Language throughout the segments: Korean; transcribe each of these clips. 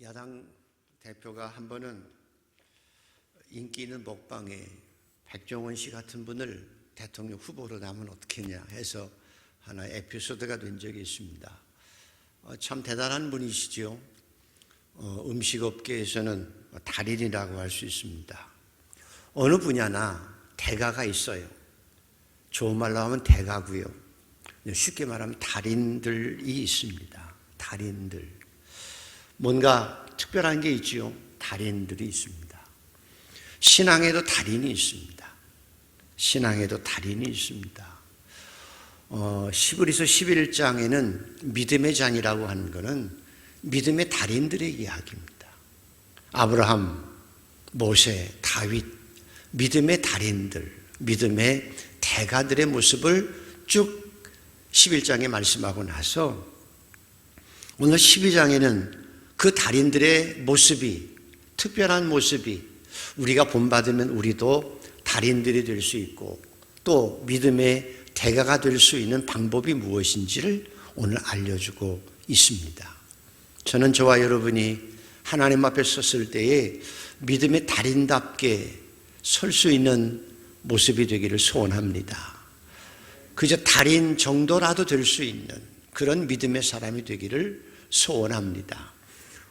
야당 대표가 한 번은 인기 있는 먹방에 백종원 씨 같은 분을 대통령 후보로 나면 어떻겠냐 해서 하나의 에피소드가 된 적이 있습니다. 참 대단한 분이시죠. 음식업계에서는 달인이라고 할 수 있습니다. 어느 분야나 대가가 있어요. 좋은 말로 하면 대가고요. 쉽게 말하면 달인들이 있습니다. 달인들. 뭔가 특별한 게 있지요. 달인들이 있습니다. 신앙에도 달인이 있습니다. 신앙에도 달인이 있습니다. 히브리서 11장에는 믿음의 장이라고 하는 것은 믿음의 달인들의 이야기입니다. 아브라함, 모세, 다윗, 믿음의 달인들, 믿음의 대가들의 모습을 쭉 11장에 말씀하고 나서 오늘 12장에는 그 달인들의 모습이, 특별한 모습이 우리가 본받으면 우리도 달인들이 될 수 있고 또 믿음의 대가가 될 수 있는 방법이 무엇인지를 오늘 알려주고 있습니다. 저는 저와 여러분이 하나님 앞에 섰을 때에 믿음의 달인답게 설 수 있는 모습이 되기를 소원합니다. 그저 달인 정도라도 될 수 있는 그런 믿음의 사람이 되기를 소원합니다.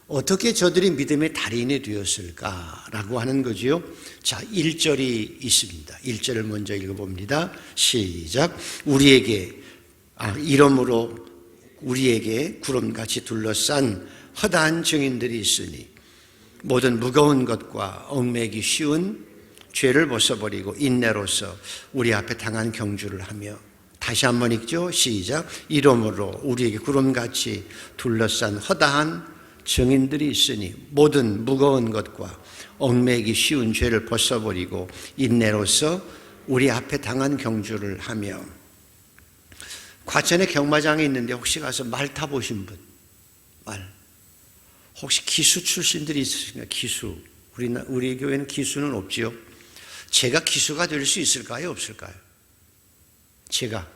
어떻게 저들이 믿음의 달인이 되었을까라고 하는 거지요. 자, 1절이 있습니다. 1절을 먼저 읽어봅니다. 시작. 이러므로 우리에게 구름같이 둘러싼 허다한 증인들이 있으니 모든 무거운 것과 얽매기 쉬운 죄를 벗어버리고 인내로서 우리 앞에 당한 경주를 하며, 다시 한번 읽죠. 시작. 이러므로 우리에게 구름같이 둘러싼 허다한 증인들이 있으니 모든 무거운 것과 얽매기 쉬운 죄를 벗어버리고 인내로서 우리 앞에 당한 경주를 하며. 과천에 경마장에 있는데 혹시 가서 말 타보신 분? 혹시 기수 출신들이 있으신가요? 기수. 우리 교회는 기수는 없지요. 제가 기수가 될 수 있을까요? 없을까요? 제가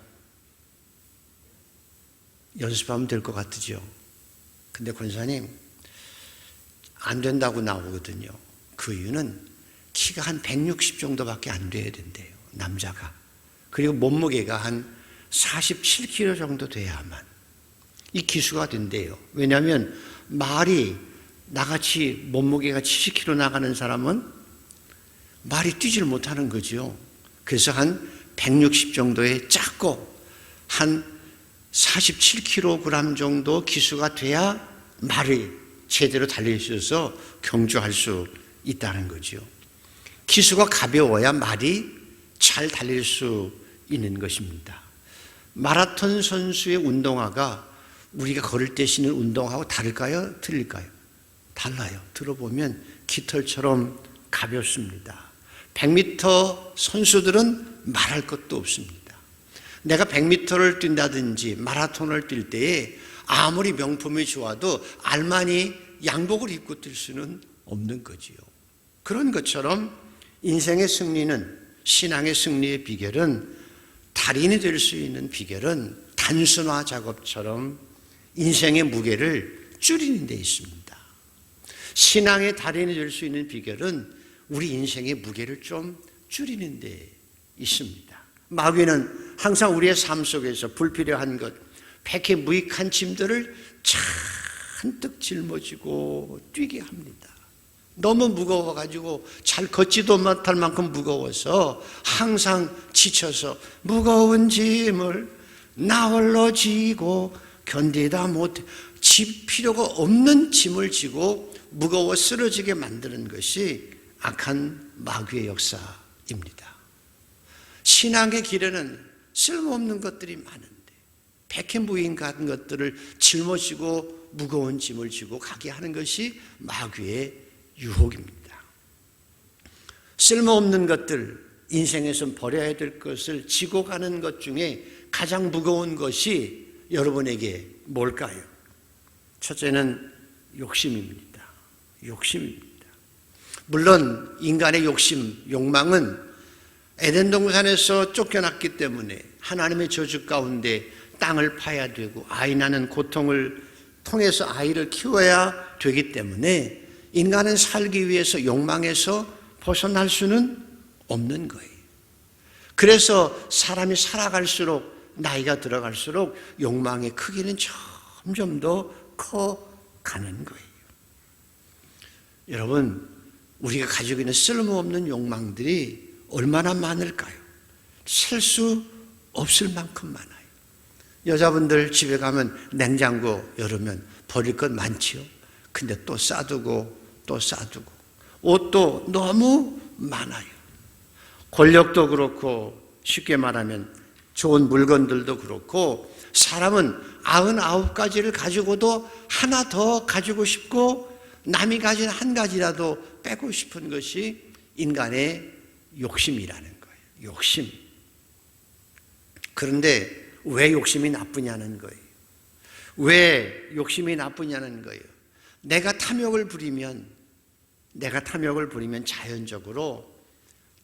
연습하면 될 것 같으죠. 근데 권사님, 안 된다고 나오거든요. 그 이유는 키가 한 160 정도밖에 안 돼야 된대요, 남자가. 그리고 몸무게가 한 47kg 정도 돼야만 이 기수가 된대요. 왜냐하면 말이 나같이 몸무게가 70kg 나가는 사람은 말이 뛰질 못하는 거죠. 그래서 한 160 정도의 작고 한 47kg 정도 기수가 돼야 말이 제대로 달릴 수 있어서 경주할 수 있다는 거죠. 기수가 가벼워야 말이 잘 달릴 수 있는 것입니다. 마라톤 선수의 운동화가 우리가 걸을 때 신는 운동화하고 다를까요? 틀릴까요? 달라요. 들어보면 깃털처럼 가볍습니다. 100m 선수들은 말할 것도 없습니다. 내가 100m를 뛴다든지 마라톤을 뛸 때에 아무리 명품이 좋아도 알마니 양복을 입고 뛸 수는 없는 거지요. 그런 것처럼 인생의 승리는, 신앙의 승리의 비결은, 달인이 될 수 있는 비결은 단순화 작업처럼 인생의 무게를 줄이는 데 있습니다. 신앙의 달인이 될 수 있는 비결은 우리 인생의 무게를 좀 줄이는 데 있습니다. 마귀는 항상 우리의 삶 속에서 불필요한 것, 백해 무익한 짐들을 잔뜩 짊어지고 뛰게 합니다. 너무 무거워가지고 잘 걷지도 못할 만큼 무거워서 항상 지쳐서 무거운 짐을 나 홀로 지고 견디다 못해, 필요가 없는 짐을 지고 무거워 쓰러지게 만드는 것이 악한 마귀의 역사입니다. 신앙의 길에는 쓸모없는 것들이 많은데 백해무익 같은 것들을 짊어지고 무거운 짐을 지고 가게 하는 것이 마귀의 유혹입니다. 쓸모없는 것들, 인생에서 버려야 될 것을 지고 가는 것 중에 가장 무거운 것이 여러분에게 뭘까요? 첫째는 욕심입니다. 욕심입니다. 물론 인간의 욕심, 욕망은 에덴 동산에서 쫓겨났기 때문에 하나님의 저주 가운데 땅을 파야 되고 아이 낳는 고통을 통해서 아이를 키워야 되기 때문에 인간은 살기 위해서 욕망에서 벗어날 수는 없는 거예요. 그래서 사람이 살아갈수록, 나이가 들어갈수록 욕망의 크기는 점점 더 커가는 거예요. 여러분, 우리가 가지고 있는 쓸모없는 욕망들이 얼마나 많을까요? 셀 수 없을 만큼 많아요. 여자분들 집에 가면 냉장고 열으면 버릴 것 많지요. 근데 또 싸두고 또 싸두고, 옷도 너무 많아요. 권력도 그렇고, 쉽게 말하면 좋은 물건들도 그렇고, 사람은 99가지를 가지고도 하나 더 가지고 싶고, 남이 가진 한 가지라도 빼고 싶은 것이 인간의 욕심이라는 거예요. 욕심. 그런데 왜 욕심이 나쁘냐는 거예요. 왜 욕심이 나쁘냐는 거예요. 내가 탐욕을 부리면 자연적으로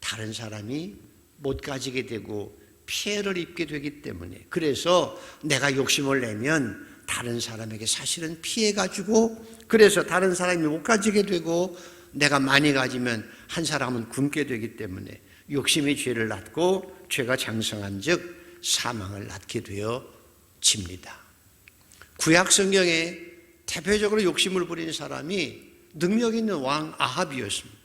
다른 사람이 못 가지게 되고 피해를 입게 되기 때문에, 그래서 내가 욕심을 내면 다른 사람에게 사실은 피해가 주고, 그래서 다른 사람이 못 가지게 되고, 내가 많이 가지면 한 사람은 굶게 되기 때문에 욕심이 죄를 낳고, 죄가 장성한 즉 사망을 낳게 되어집니다. 구약 성경에 대표적으로 욕심을 부린 사람이 능력 있는 왕 아합이었습니다.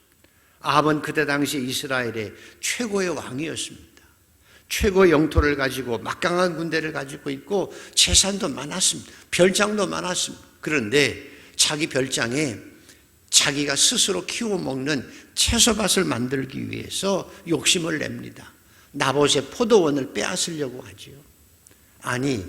아합은 그때 당시 이스라엘의 최고의 왕이었습니다. 최고의 영토를 가지고 막강한 군대를 가지고 있고 재산도 많았습니다. 별장도 많았습니다. 그런데 자기 별장에 자기가 스스로 키워 먹는 채소밭을 만들기 위해서 욕심을 냅니다. 나봇의 포도원을 빼앗으려고 하지요. 아니,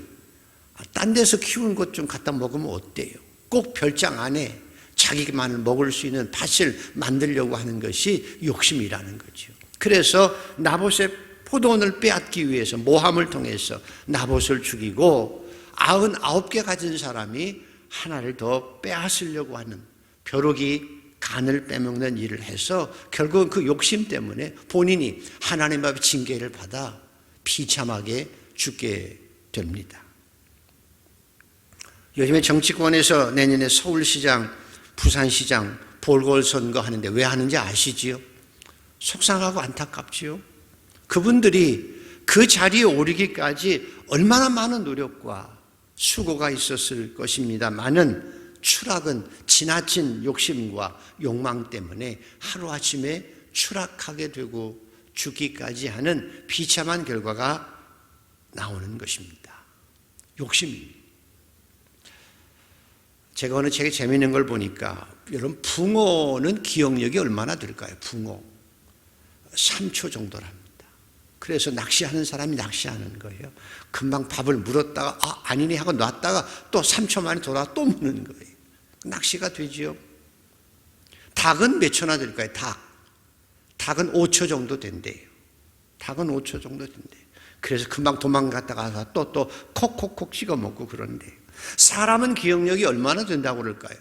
딴 데서 키운 것 좀 갖다 먹으면 어때요? 꼭 별장 안에 자기만을 먹을 수 있는 밭을 만들려고 하는 것이 욕심이라는 거죠. 그래서 나봇의 포도원을 빼앗기 위해서 모함을 통해서 나봇을 죽이고 99개 가진 사람이 하나를 더 빼앗으려고 하는 벼룩이 간을 빼먹는 일을 해서 결국은 그 욕심 때문에 본인이 하나님 앞에 징계를 받아 비참하게 죽게 됩니다. 요즘에 정치권에서 내년에 서울시장, 부산시장 보궐선거 하는데 왜 하는지 아시지요? 속상하고 안타깝지요. 그분들이 그 자리에 오르기까지 얼마나 많은 노력과 수고가 있었을 것입니다만은 추락은 지나친 욕심과 욕망 때문에 하루아침에 추락하게 되고 죽기까지 하는 비참한 결과가 나오는 것입니다. 욕심입니다. 제가 어느 책에 재미있는 걸 보니까, 여러분, 붕어는 기억력이 얼마나 될까요? 붕어 3초 정도랍니다. 그래서 낚시하는 사람이 낚시하는 거예요. 금방 밥을 물었다가 아니네 하고 놨다가 또 3초 만에 돌아와 또 무는 거예요. 낚시가 되지요. 닭은 몇 초나 될까요? 닭은 5초 정도 된대요. 닭은 5초 정도 된대요. 그래서 금방 도망갔다가 또 콕콕콕 찍어 먹고 그런데, 사람은 기억력이 얼마나 된다고 그럴까요?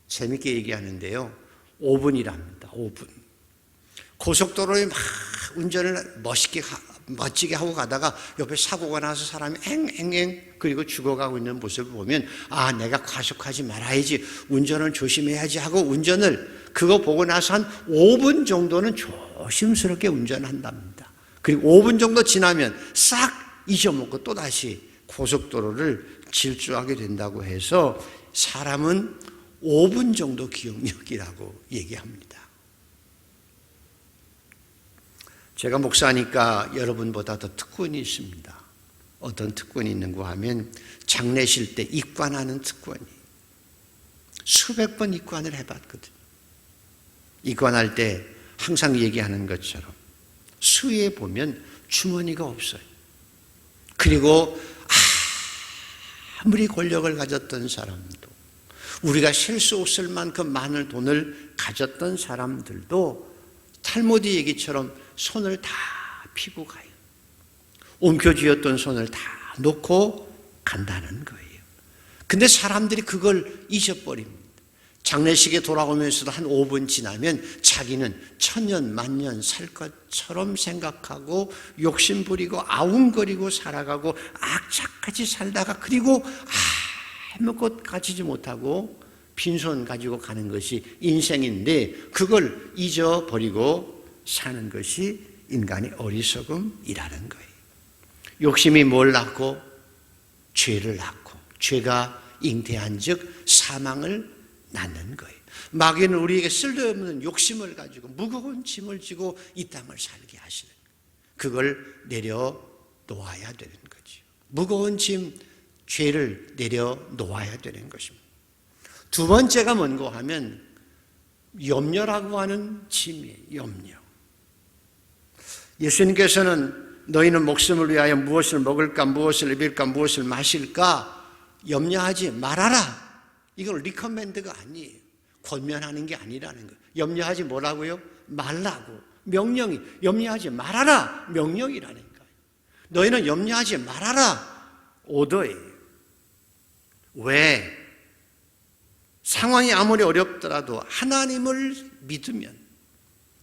재밌게 얘기하는데요, 5분이랍니다. 5분. 고속도로에 막 운전을 멋지게 하고 가다가 옆에 사고가 나서 사람이 앵앵앵 그리고 죽어가고 있는 모습을 보면, 내가 과속하지 말아야지, 운전을 조심해야지 하고 운전을, 그거 보고 나서 한 5분 정도는 조심스럽게 운전한답니다. 그리고 5분 정도 지나면 싹 잊어먹고 또다시 고속도로를 질주하게 된다고 해서 사람은 5분 정도 기억력이라고 얘기합니다. 제가 목사니까 여러분보다 더 특권이 있습니다. 어떤 특권이 있는가 하면 장례실 때 입관하는 특권이, 수백 번 입관을 해봤거든요. 입관할 때 항상 얘기하는 것처럼 수위에 보면 주머니가 없어요. 그리고 아무리 권력을 가졌던 사람도, 우리가 셀 수 없을 만큼 많은 돈을 가졌던 사람들도 탈무드 얘기처럼 손을 다 피고 가요. 움켜쥐었던 손을 다 놓고 간다는 거예요. 근데 사람들이 그걸 잊어버립니다. 장례식에 돌아오면서도 한 5분 지나면 자기는 천년 만년 살 것처럼 생각하고 욕심 부리고 아웅거리고 살아가고 악착같이 살다가, 그리고 아무것 가지지 못하고 빈손 가지고 가는 것이 인생인데 그걸 잊어버리고 사는 것이 인간의 어리석음이라는 거예요. 욕심이 뭘 낳고? 죄를 낳고, 죄가 잉태한 즉 사망을 낳는 거예요. 마귀는 우리에게 쓸데없는 욕심을 가지고 무거운 짐을 지고 이 땅을 살게 하시는 거예요. 그걸 내려놓아야 되는 거죠. 무거운 짐, 죄를 내려놓아야 되는 것입니다. 두 번째가 뭔고 하면 염려라고 하는 짐이에요. 염려. 예수님께서는 너희는 목숨을 위하여 무엇을 먹을까, 무엇을 입을까, 무엇을 마실까 염려하지 말아라. 이건 리커멘드가 아니에요. 권면하는 게 아니라는 거예요. 염려하지 뭐라고요? 말라고. 명령이 염려하지 말아라. 명령이라는 거예요. 너희는 염려하지 말아라. 오더예요. 왜? 상황이 아무리 어렵더라도 하나님을 믿으면,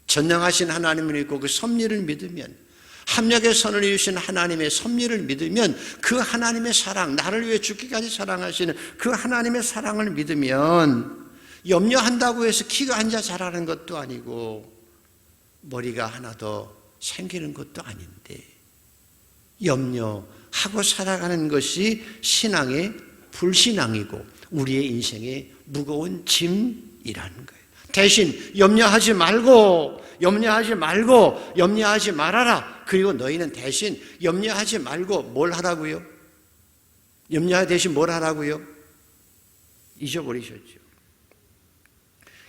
전능하신 하나님을 믿고 그 섭리를 믿으면, 합력의 선을 이루신 하나님의 섭리를 믿으면 그 하나님의 사랑, 나를 위해 죽기까지 사랑하시는 그 하나님의 사랑을 믿으면 염려한다고 해서 키가 한자 자라는 것도 아니고 머리가 하나 더 생기는 것도 아닌데 염려하고 살아가는 것이 신앙의 불신앙이고 우리의 인생의 무거운 짐이라는 거예요. 대신 염려하지 말고 염려하지 말아라. 그리고 너희는 대신 염려하지 말고 뭘 하라고요? 염려 대신 뭘 하라고요? 잊어버리셨죠.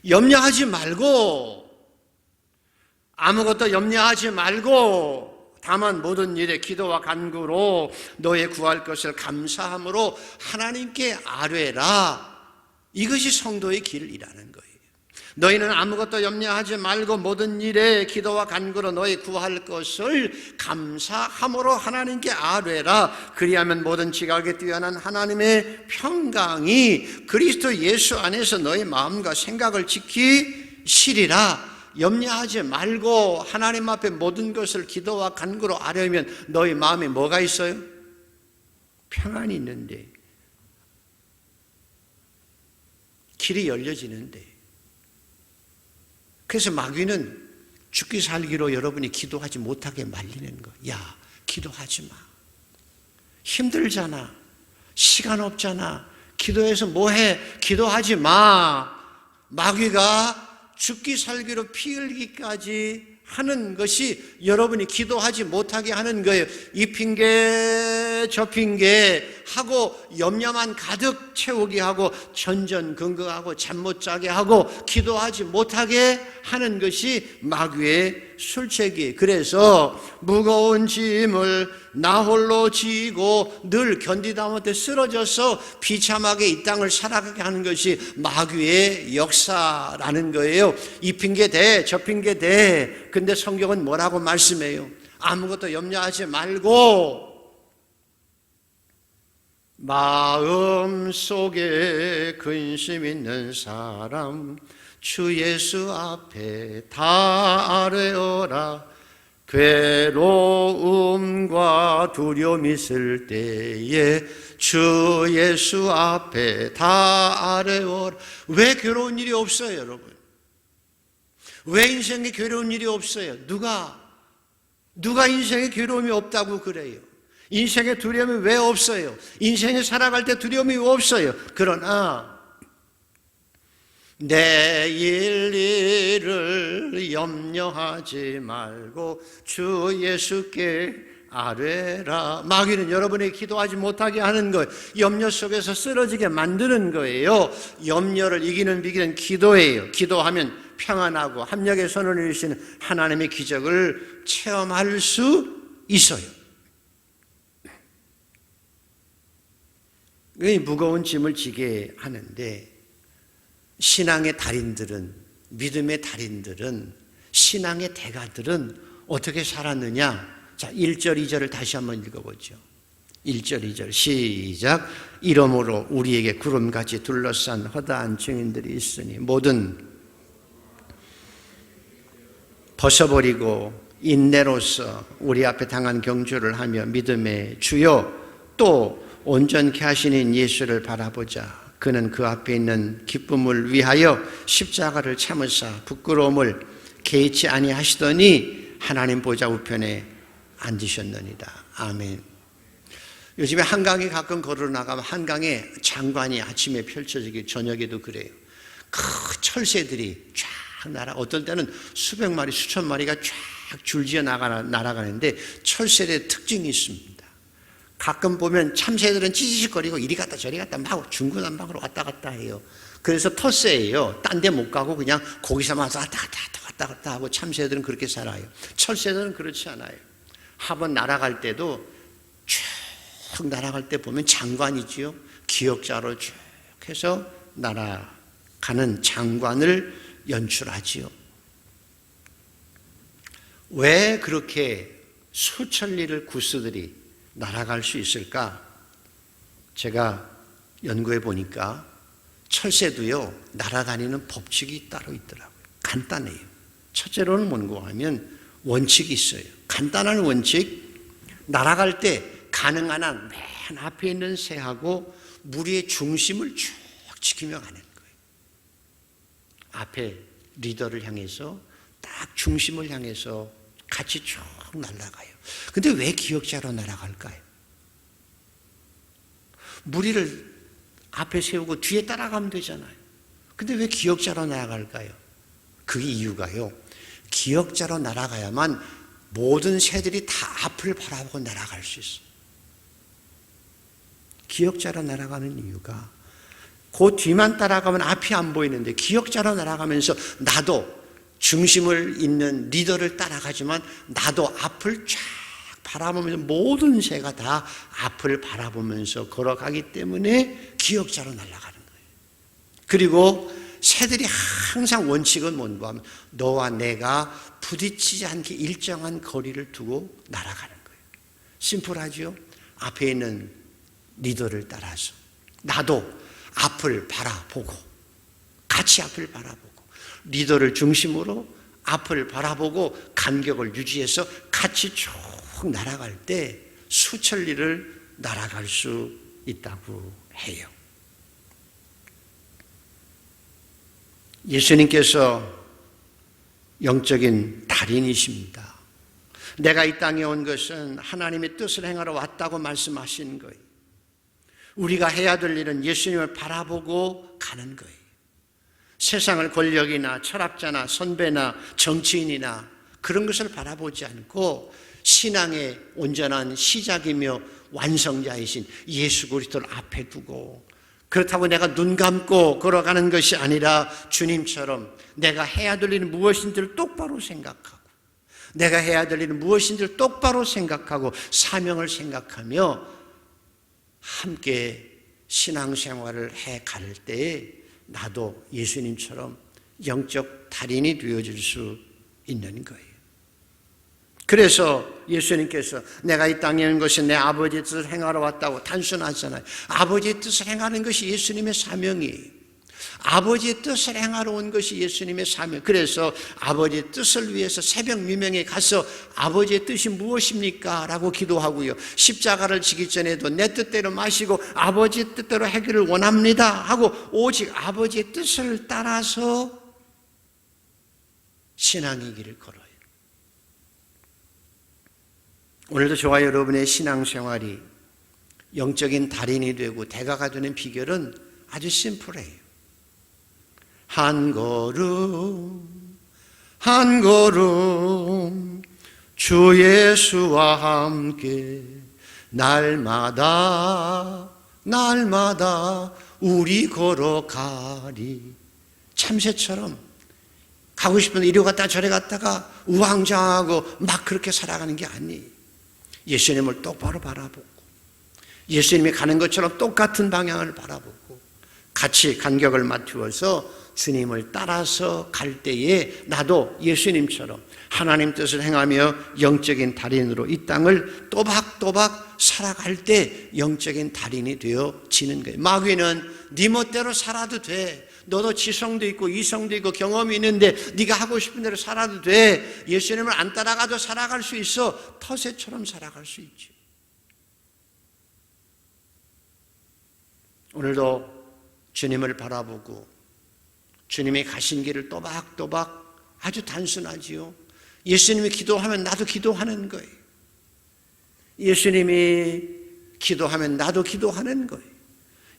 염려하지 말고, 아무것도 염려하지 말고 다만 모든 일에 기도와 간구로 너의 구할 것을 감사함으로 하나님께 아뢰라. 이것이 성도의 길이라는 거예요. 너희는 아무것도 염려하지 말고 모든 일에 기도와 간구로 너희 구할 것을 감사함으로 하나님께 아뢰라. 그리하면 모든 지각에 뛰어난 하나님의 평강이 그리스도 예수 안에서 너희 마음과 생각을 지키시리라. 염려하지 말고 하나님 앞에 모든 것을 기도와 간구로 아뢰면 너희 마음에 뭐가 있어요? 평안이 있는데, 길이 열려지는데. 그래서 마귀는 죽기 살기로 여러분이 기도하지 못하게 말리는 거. 야, 기도하지 마. 힘들잖아. 시간 없잖아. 기도해서 뭐해? 기도하지 마. 마귀가 죽기 살기로 피 흘기까지 하는 것이 여러분이 기도하지 못하게 하는 거예요. 이 핑계 저 핑계 하고 염려만 가득 채우게 하고 전전긍긍하고 잠 못 자게 하고 기도하지 못하게 하는 것이 마귀의 술책이에요. 그래서 무거운 짐을 나 홀로 지고 늘 견디다 못해 쓰러져서 비참하게 이 땅을 살아가게 하는 것이 마귀의 역사라는 거예요. 이 핑계 대 저 핑계 대. 근데 성경은 뭐라고 말씀해요? 아무것도 염려하지 말고 마음속에 근심 있는 사람 주 예수 앞에 다 아뢰어라. 괴로움과 두려움 있을 때에 주 예수 앞에 다 아뢰어라. 왜 괴로운 일이 없어요, 여러분? 왜 인생에 괴로운 일이 없어요? 누가 인생에 괴로움이 없다고 그래요? 인생에 두려움이 왜 없어요? 인생에 살아갈 때 두려움이 왜 없어요? 그러나 내일 일을 염려하지 말고 주 예수께 아뢰라. 마귀는 여러분이 기도하지 못하게 하는 거예요. 염려 속에서 쓰러지게 만드는 거예요. 염려를 이기는 비기는 기도예요. 기도하면 평안하고 합력의 선을 이루시는 하나님의 기적을 체험할 수 있어요. 무거운 짐을 지게 하는데 신앙의 달인들은, 믿음의 달인들은, 신앙의 대가들은 어떻게 살았느냐? 자, 1절, 2절을 다시 한번 읽어보죠. 1절, 2절 시작. 이러므로 우리에게 구름같이 둘러싼 허다한 증인들이 있으니 모든 벗어버리고 인내로서 우리 앞에 당한 경주를 하며 믿음의 주요 또 온전케 하시는 예수를 바라보자. 그는 그 앞에 있는 기쁨을 위하여 십자가를 참으사 부끄러움을 개의치 아니하시더니 하나님 보좌 우편에 앉으셨느니라. 아멘. 요즘에 한강에 가끔 걸어 나가면 한강에 장관이 아침에 펼쳐지기, 저녁에도 그래요. 그 철새들이 쫙 어떨 때는 수백 마리, 수천 마리가 쫙 줄지어 날아가는데 철새의 특징이 있습니다. 가끔 보면 참새들은 찌직거리고 이리 갔다 저리 갔다 막 중구난방으로 왔다 갔다 해요. 그래서 텃새예요. 딴 데 못 가고 그냥 거기서만 왔다 갔다 하고 참새들은 그렇게 살아요. 철새들은 그렇지 않아요. 한번 날아갈 때도 쭉 날아갈 때 보면 장관이지요. 기역자로 쭉 해서 날아가는 장관을 연출하지요. 왜 그렇게 수천리를 구스들이 날아갈 수 있을까? 제가 연구해 보니까 철새도요, 날아다니는 법칙이 따로 있더라고요. 간단해요. 첫째로는 뭔가 하면 원칙이 있어요. 간단한 원칙, 날아갈 때 가능한 한 맨 앞에 있는 새하고 무리의 중심을 쭉 지키며 가는 거예요. 앞에 리더를 향해서 딱 중심을 향해서 같이 쭉 날아가요. 근데 왜 기역자로 날아갈까요? 무리를 앞에 세우고 뒤에 따라가면 되잖아요. 근데 왜 기역자로 날아갈까요? 그 이유가요, 기역자로 날아가야만 모든 새들이 다 앞을 바라보고 날아갈 수 있어요. 기역자로 날아가는 이유가 그 뒤만 따라가면 앞이 안 보이는데 기역자로 날아가면서 나도 중심을 잇는 리더를 따라가지만 나도 앞을 쫙 바라보면서 모든 새가 다 앞을 바라보면서 걸어가기 때문에 기역자로 날아가는 거예요. 그리고 새들이 항상 원칙은 뭔가 하면 너와 내가 부딪히지 않게 일정한 거리를 두고 날아가는 거예요. 심플하죠? 앞에 있는 리더를 따라서 나도 앞을 바라보고 같이 앞을 바라보고 리더를 중심으로 앞을 바라보고 간격을 유지해서 같이 쭉 날아갈 때 수천리를 날아갈 수 있다고 해요. 예수님께서 영적인 달인이십니다. 내가 이 땅에 온 것은 하나님의 뜻을 행하러 왔다고 말씀하시는 거예요. 우리가 해야 될 일은 예수님을 바라보고 가는 거예요. 세상을 권력이나 철학자나 선배나 정치인이나 그런 것을 바라보지 않고 신앙의 온전한 시작이며 완성자이신 예수 그리스도를 앞에 두고, 그렇다고 내가 눈 감고 걸어가는 것이 아니라 주님처럼 내가 해야 될 일은 무엇인지를 똑바로 생각하고 내가 해야 될 일은 무엇인지를 똑바로 생각하고 사명을 생각하며 함께 신앙생활을 해갈 때에 나도 예수님처럼 영적 달인이 되어질 수 있는 거예요. 그래서 예수님께서 내가 이 땅에 있는 것이 내 아버지의 뜻을 행하러 왔다고 단순하잖아요. 아버지의 뜻을 행하는 것이 예수님의 사명이에요. 아버지의 뜻을 행하러 온 것이 예수님의 사명. 그래서 아버지의 뜻을 위해서 새벽 미명에 가서 아버지의 뜻이 무엇입니까? 라고 기도하고요. 십자가를 지기 전에도 내 뜻대로 마시고 아버지의 뜻대로 하기를 원합니다 하고 오직 아버지의 뜻을 따라서 신앙의 길을 걸어요. 오늘도 저와 여러분의 신앙생활이 영적인 달인이 되고 대가가 되는 비결은 아주 심플해요. 한 걸음 한 걸음 주 예수와 함께 날마다 우리 걸어가리. 참새처럼 가고 싶은데 이리 갔다 저리 갔다가 우왕좌왕하고 막 그렇게 살아가는 게 아니에요. 예수님을 똑바로 바라보고 예수님이 가는 것처럼 똑같은 방향을 바라보고 같이 간격을 맞추어서 주님을 따라서 갈 때에 나도 예수님처럼 하나님 뜻을 행하며 영적인 달인으로 이 땅을 또박또박 살아갈 때 영적인 달인이 되어지는 거예요. 마귀는 네 멋대로 살아도 돼. 너도 지성도 있고 이성도 있고 경험이 있는데 네가 하고 싶은 대로 살아도 돼. 예수님을 안 따라가도 살아갈 수 있어. 텃새처럼 살아갈 수 있지. 오늘도 주님을 바라보고 주님이 가신 길을 또박또박, 아주 단순하지요. 예수님이 기도하면 나도 기도하는 거예요. 예수님이 기도하면 나도 기도하는 거예요.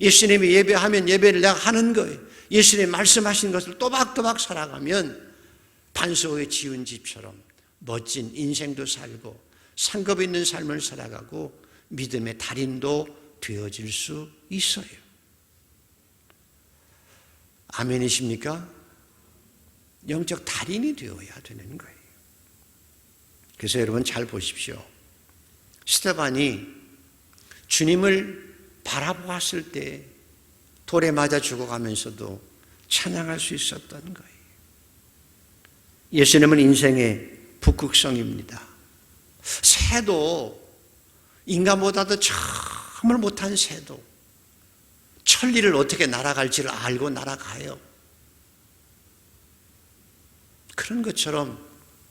예수님이 예배하면 예배를 내가 하는 거예요. 예수님이 말씀하신 것을 또박또박 살아가면 반석에 지은 집처럼 멋진 인생도 살고 상급 있는 삶을 살아가고 믿음의 달인도 되어질 수 있어요. 아멘이십니까? 영적 달인이 되어야 되는 거예요. 그래서 여러분 잘 보십시오. 스데반이 주님을 바라보았을 때 돌에 맞아 죽어가면서도 찬양할 수 있었던 거예요. 예수님은 인생의 북극성입니다. 새도 인간보다도 정말 못한 새도 천리를 어떻게 날아갈지를 알고 날아가요. 그런 것처럼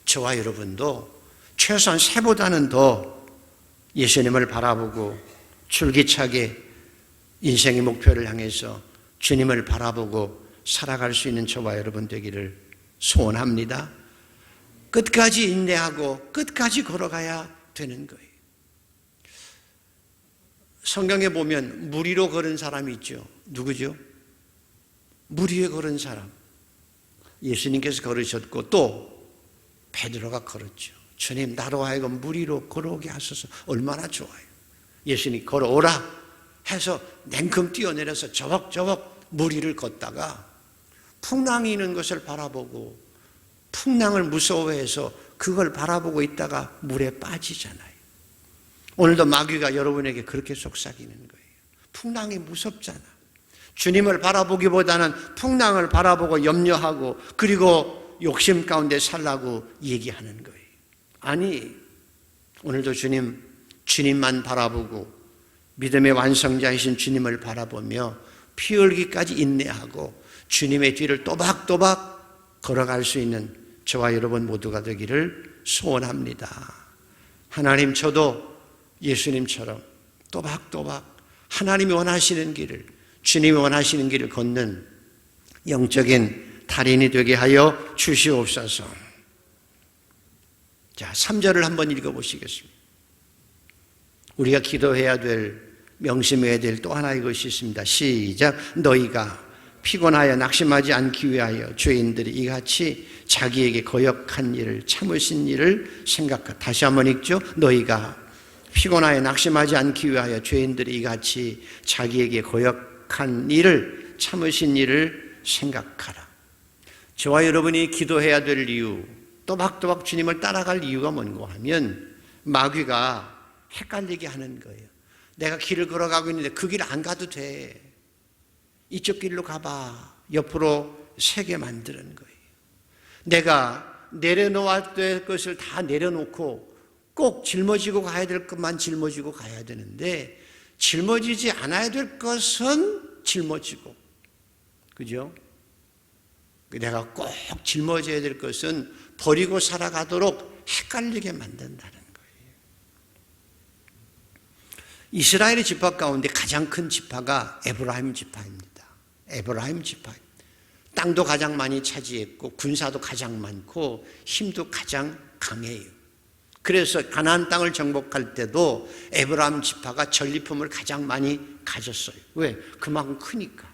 저와 여러분도 최소한 새보다는 더 예수님을 바라보고 줄기차게 인생의 목표를 향해서 주님을 바라보고 살아갈 수 있는 저와 여러분 되기를 소원합니다. 끝까지 인내하고 끝까지 걸어가야 되는 거예요. 성경에 보면 물 위로 걸은 사람이 있죠. 누구죠? 물 위에 걸은 사람. 예수님께서 걸으셨고 또 베드로가 걸었죠. 주님, 나로 하여금 물 위로 걸어오게 하소서. 얼마나 좋아요. 예수님이 걸어오라 해서 냉큼 뛰어내려서 저벅저벅 물 위를 걷다가 풍랑이 있는 것을 바라보고 풍랑을 무서워해서 그걸 바라보고 있다가 물에 빠지잖아요. 오늘도 마귀가 여러분에게 그렇게 속삭이는 거예요. 풍랑이 무섭잖아. 주님을 바라보기보다는 풍랑을 바라보고 염려하고 그리고 욕심 가운데 살라고 얘기하는 거예요. 아니, 오늘도 주님만 바라보고 믿음의 완성자이신 주님을 바라보며 피 흘기까지 인내하고 주님의 뒤를 또박또박 걸어갈 수 있는 저와 여러분 모두가 되기를 소원합니다. 하나님, 저도 예수님처럼 또박또박 하나님이 원하시는 길을, 주님이 원하시는 길을 걷는 영적인 달인이 되게 하여 주시옵소서. 자, 3절을 한번 읽어보시겠습니다. 우리가 기도해야 될, 명심해야 될 또 하나의 것이 있습니다. 시작. 너희가 피곤하여 낙심하지 않기 위하여 죄인들이 이같이 자기에게 거역한 일을, 참으신 일을 생각하. 다시 한번 읽죠. 너희가 피곤하여 낙심하지 않기 위하여 죄인들이 이같이 자기에게 거역한 일을, 참으신 일을 생각하라. 저와 여러분이 기도해야 될 이유, 또박또박 주님을 따라갈 이유가 뭔가 하면 마귀가 헷갈리게 하는 거예요. 내가 길을 걸어가고 있는데 그 길 안 가도 돼. 이쪽 길로 가봐. 옆으로 세게 만드는 거예요. 내가 내려놓아야 될 것을 다 내려놓고 꼭 짊어지고 가야 될 것만 짊어지고 가야 되는데 짊어지지 않아야 될 것은 짊어지고, 그죠? 내가 꼭 짊어져야 될 것은 버리고 살아가도록 헷갈리게 만든다는 거예요. 이스라엘의 지파 가운데 가장 큰 지파가 에브라임 지파입니다. 에브라임 지파. 땅도 가장 많이 차지했고 군사도 가장 많고 힘도 가장 강해요. 그래서 가나안 땅을 정복할 때도 에브라임 지파가 전리품을 가장 많이 가졌어요. 왜? 그만큼 크니까.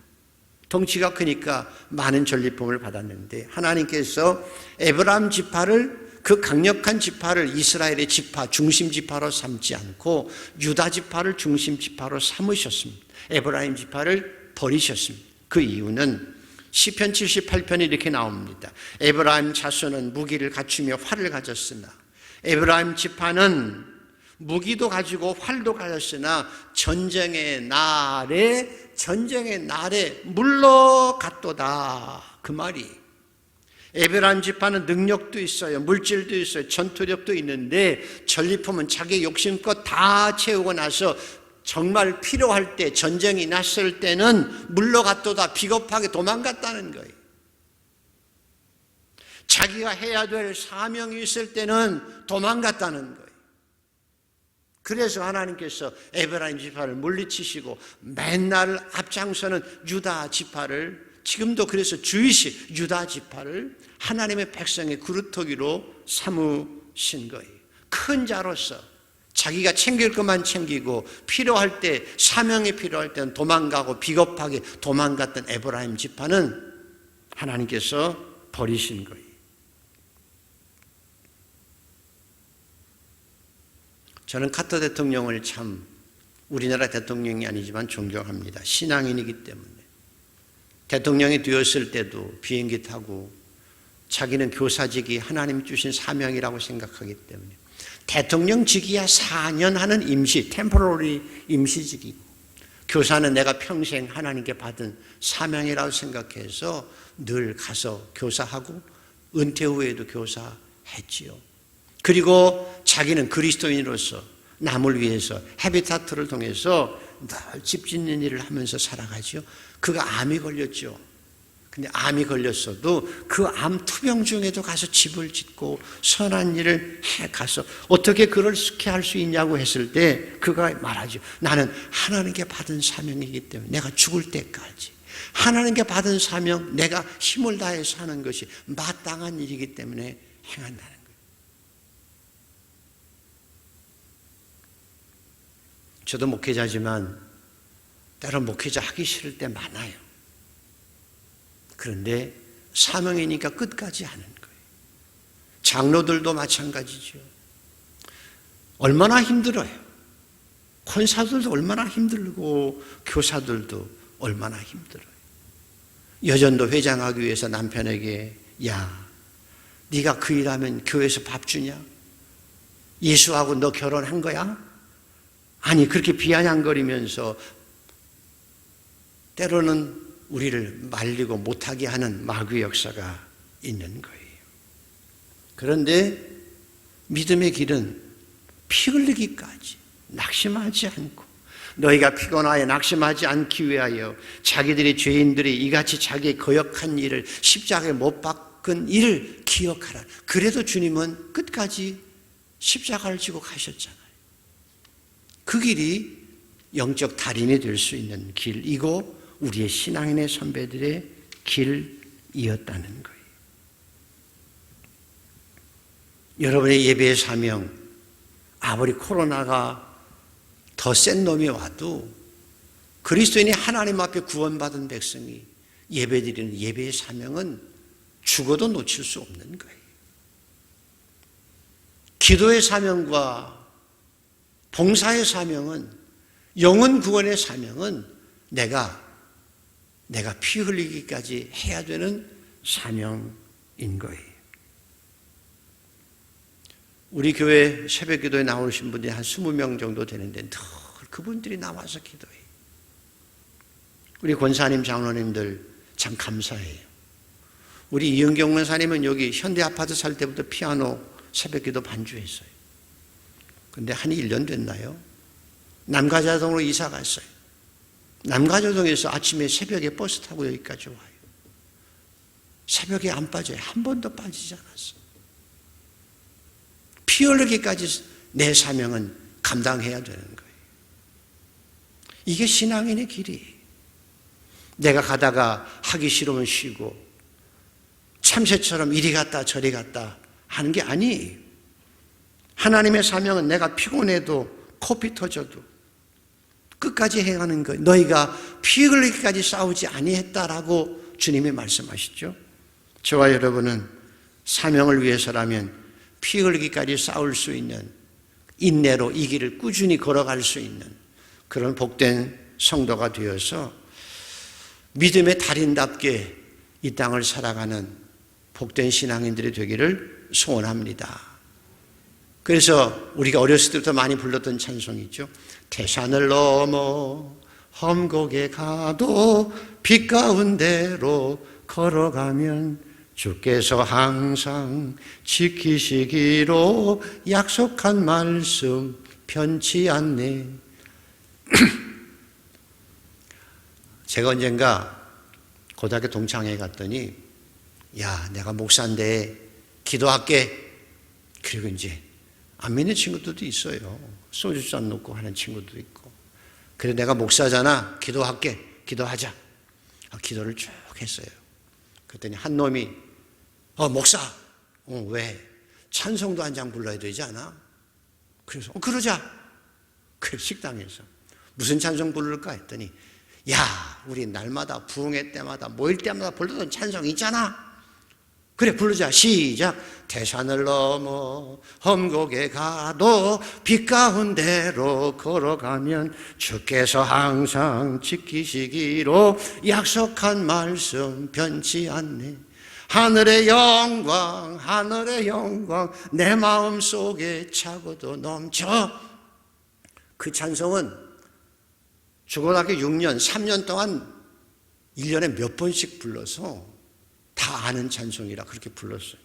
덩치가 크니까 많은 전리품을 받았는데 하나님께서 에브라임 지파를, 그 강력한 지파를 이스라엘의 지파, 중심 지파로 삼지 않고 유다 지파를 중심 지파로 삼으셨습니다. 에브라임 지파를 버리셨습니다. 그 이유는 시편 78편에 이렇게 나옵니다. 에브라임 자손은 무기를 갖추며 활을 가졌으나, 에브라임 지파는 무기도 가지고 활도 가졌으나 전쟁의 날에 물러갔도다. 그 말이, 에브라임 지파는 능력도 있어요, 물질도 있어요, 전투력도 있는데 전리품은 자기 욕심껏 다 채우고 나서 정말 필요할 때, 전쟁이 났을 때는 물러갔도다. 비겁하게 도망갔다는 거예요. 자기가 해야 될 사명이 있을 때는 도망갔다는 거예요. 그래서 하나님께서 에브라임 지파를 물리치시고 맨날 앞장서는 유다 지파를, 지금도 그래서 주이시 유다 지파를 하나님의 백성의 그루터기로 삼으신 거예요. 큰 자로서 자기가 챙길 것만 챙기고 필요할 때, 사명이 필요할 때는 도망가고 비겁하게 도망갔던 에브라임 지파는 하나님께서 버리신 거예요. 저는 카터 대통령을 참 우리나라 대통령이 아니지만 존경합니다. 신앙인이기 때문에. 대통령이 되었을 때도 비행기 타고 자기는 교사직이 하나님 주신 사명이라고 생각하기 때문에 대통령직이야 4년 하는 임시, 템포러리 임시직이고 교사는 내가 평생 하나님께 받은 사명이라고 생각해서 늘 가서 교사하고 은퇴 후에도 교사했지요. 그리고 자기는 그리스도인으로서 남을 위해서 헤비타트를 통해서 늘 집 짓는 일을 하면서 살아가죠. 그가 암이 걸렸죠. 근데 암이 걸렸어도 그 암 투병 중에도 가서 집을 짓고 선한 일을 해 가서 어떻게 그렇게 할 수 있냐고 했을 때 그가 말하죠. 나는 하나님께 받은 사명이기 때문에 내가 죽을 때까지 하나님께 받은 사명, 내가 힘을 다해서 하는 것이 마땅한 일이기 때문에 행한다는 거예요. 저도 목회자지만 때론 목회자 하기 싫을 때 많아요. 그런데 사명이니까 끝까지 하는 거예요. 장로들도 마찬가지죠. 얼마나 힘들어요. 권사들도 얼마나 힘들고 교사들도 얼마나 힘들어요. 여전도 회장하기 위해서 남편에게 야, 네가 그 일하면 교회에서 밥 주냐? 예수하고 너 결혼한 거야? 아니 그렇게 비아냥거리면서 때로는 우리를 말리고 못하게 하는 마귀의 역사가 있는 거예요. 그런데 믿음의 길은 피 흘리기까지 낙심하지 않고 너희가 피곤하여 낙심하지 않기 위하여 자기들이 죄인들이 이같이 자기의 거역한 일을 십자가에 못 박은 일을 기억하라. 그래도 주님은 끝까지 십자가를 지고 가셨잖아요. 그 길이 영적 달인이 될 수 있는 길이고 우리의 신앙인의 선배들의 길이었다는 거예요. 여러분의 예배의 사명, 아무리 코로나가 더 센 놈이 와도 그리스도인이 하나님 앞에 구원받은 백성이 예배드리는 예배의 사명은 죽어도 놓칠 수 없는 거예요. 기도의 사명과 봉사의 사명은, 영혼 구원의 사명은 내가 피 흘리기까지 해야 되는 사명인 거예요. 우리 교회 새벽 기도에 나오신 분들이 한 20명 정도 되는데 늘 그분들이 나와서 기도해요. 우리 권사님, 장로님들 참 감사해요. 우리 이은경 권사님은 여기 현대아파트 살 때부터 피아노 새벽 기도 반주했어요. 근데 한 1년 됐나요? 남가자동으로 이사 갔어요. 남가자동에서 아침에 새벽에 버스 타고 여기까지 와요. 새벽에 안 빠져요. 한 번도 빠지지 않았어요. 피 흘리기까지 내 사명은 감당해야 되는 거예요. 이게 신앙인의 길이에요. 내가 가다가 하기 싫으면 쉬고 참새처럼 이리 갔다 저리 갔다 하는 게 아니에요. 하나님의 사명은 내가 피곤해도 코피 터져도 끝까지 행하는 거예요. 너희가 피 흘리기까지 싸우지 아니했다라고 주님이 말씀하시죠. 저와 여러분은 사명을 위해서라면 피 흘리기까지 싸울 수 있는 인내로 이 길을 꾸준히 걸어갈 수 있는 그런 복된 성도가 되어서 믿음의 달인답게 이 땅을 살아가는 복된 신앙인들이 되기를 소원합니다. 그래서 우리가 어렸을 때부터 많이 불렀던 찬송이죠. 태산을 넘어 험곡에 가도 빛 가운데로 걸어가면 주께서 항상 지키시기로 약속한 말씀 변치 않네. 제가 언젠가 고등학교 동창회 갔더니 야, 내가 목사인데 기도할게. 그리고 이제 안 믿는 친구들도 있어요. 소주잔 놓고 하는 친구도 있고. 그래 내가 목사잖아. 기도할게. 기도하자. 기도를 쭉 했어요. 그랬더니 한 놈이 목사. 왜? 찬송도 한 장 불러야 되지 않아? 그래서 그러자. 그 식당에서 무슨 찬송 부를까 했더니 야 우리 날마다 부흥회 때마다 모일 때마다 부르던 찬송 있잖아. 그래 부르자. 시작. 태산을 넘어 험곡에 가도 빛 가운데로 걸어가면 주께서 항상 지키시기로 약속한 말씀 변치 않네. 하늘의 영광 내 마음속에 차고도 넘쳐. 그 찬송은 중고등학교 6년 3년 동안 1년에 몇 번씩 불러서 다 아는 찬송이라 그렇게 불렀어요.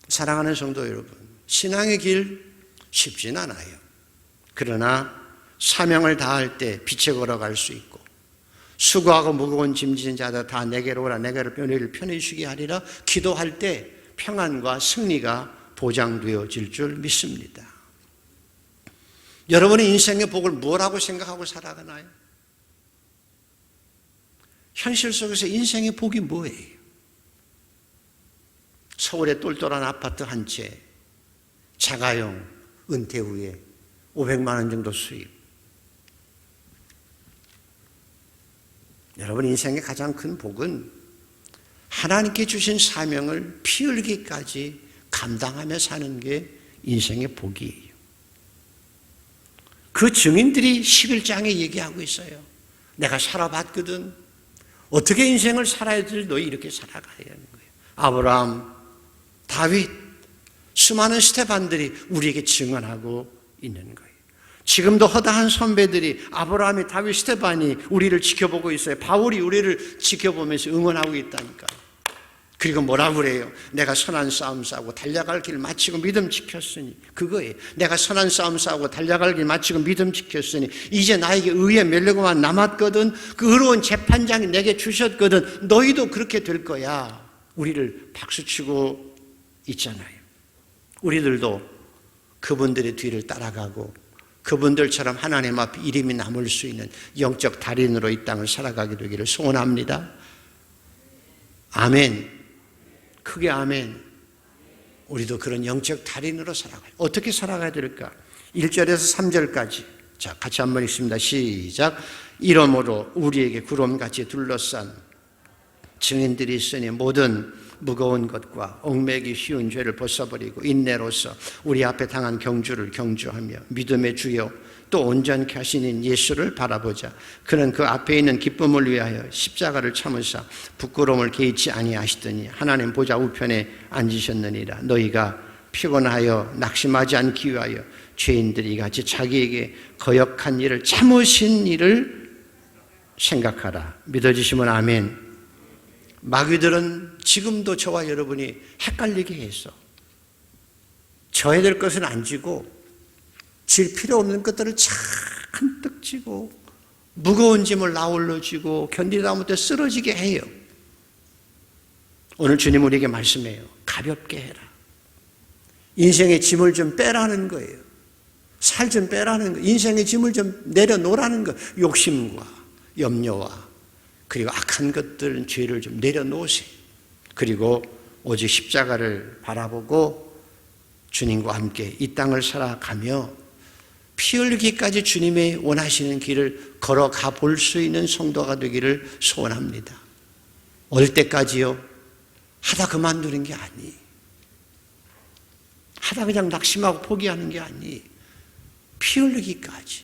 사랑하는 성도 여러분, 신앙의 길 쉽진 않아요. 그러나 사명을 다할 때 빛에 걸어갈 수 있고 수고하고 무거운 짐진 자들 다 내게로 오라. 내게로 너희를 편히 쉬게 하리라. 기도할 때 평안과 승리가 보장되어질 줄 믿습니다. 여러분의 인생의 복을 뭐라고 생각하고 살아가나요? 현실 속에서 인생의 복이 뭐예요? 서울의 똘똘한 아파트 한 채, 자가용, 은퇴 후에 500만 원 정도 수입. 여러분 인생의 가장 큰 복은 하나님께 주신 사명을 피 흘기까지 감당하며 사는 게 인생의 복이에요. 그 증인들이 11장에 얘기하고 있어요. 내가 살아봤거든. 어떻게 인생을 살아야 될 너희 이렇게 살아가야 하는 거예요. 아브라함, 다윗, 수많은 스테반들이 우리에게 증언하고 있는 거예요. 지금도 허다한 선배들이 아브라함이, 다윗, 스테반이 우리를 지켜보고 있어요. 바울이 우리를 지켜보면서 응원하고 있다니까요. 그리고 뭐라고 그래요? 내가 선한 싸움 싸우고 달려갈 길 마치고 믿음 지켰으니. 그거예요. 내가 선한 싸움 싸우고 달려갈 길 마치고 믿음 지켰으니 이제 나에게 의의 멸류관만 남았거든. 그 의로운 재판장이 내게 주셨거든. 너희도 그렇게 될 거야. 우리를 박수치고 있잖아요. 우리들도 그분들의 뒤를 따라가고 그분들처럼 하나님 앞에 이름이 남을 수 있는 영적 달인으로 이 땅을 살아가게 되기를 소원합니다. 아멘. 크게 아멘. 우리도 그런 영적 달인으로 살아가요. 어떻게 살아가야 될까? 1절에서 3절까지. 자, 같이 한번 읽습니다. 시작. 이러므로 우리에게 구름같이 둘러싼 증인들이 있으니 모든 무거운 것과 얽매기 쉬운 죄를 벗어버리고 인내로서 우리 앞에 당한 경주를 경주하며 믿음의 주요 또 온전케 하시는 예수를 바라보자. 그는 그 앞에 있는 기쁨을 위하여 십자가를 참으사 부끄러움을 개의치 아니하시더니 하나님 보좌 우편에 앉으셨느니라. 너희가 피곤하여 낙심하지 않기 위하여 죄인들이 같이 자기에게 거역한 일을 참으신 일을 생각하라. 믿어지시면 아멘. 마귀들은 지금도 저와 여러분이 헷갈리게 해서 져야 될 것은 안 지고 질 필요 없는 것들을 잔뜩 지고 무거운 짐을 나홀로 지고 견디다 못해 쓰러지게 해요. 오늘 주님 우리에게 말씀해요. 가볍게 해라. 인생의 짐을 좀 빼라는 거예요. 살 좀 빼라는 거예요. 인생의 짐을 좀 내려놓으라는 거예요. 욕심과 염려와 그리고 악한 것들, 죄를 좀 내려놓으세요. 그리고 오직 십자가를 바라보고 주님과 함께 이 땅을 살아가며 피 흘리기까지 주님의 원하시는 길을 걸어가 볼 수 있는 성도가 되기를 소원합니다. 어릴 때까지요? 하다 그만두는 게 아니. 하다 그냥 낙심하고 포기하는 게 아니. 피 흘리기까지.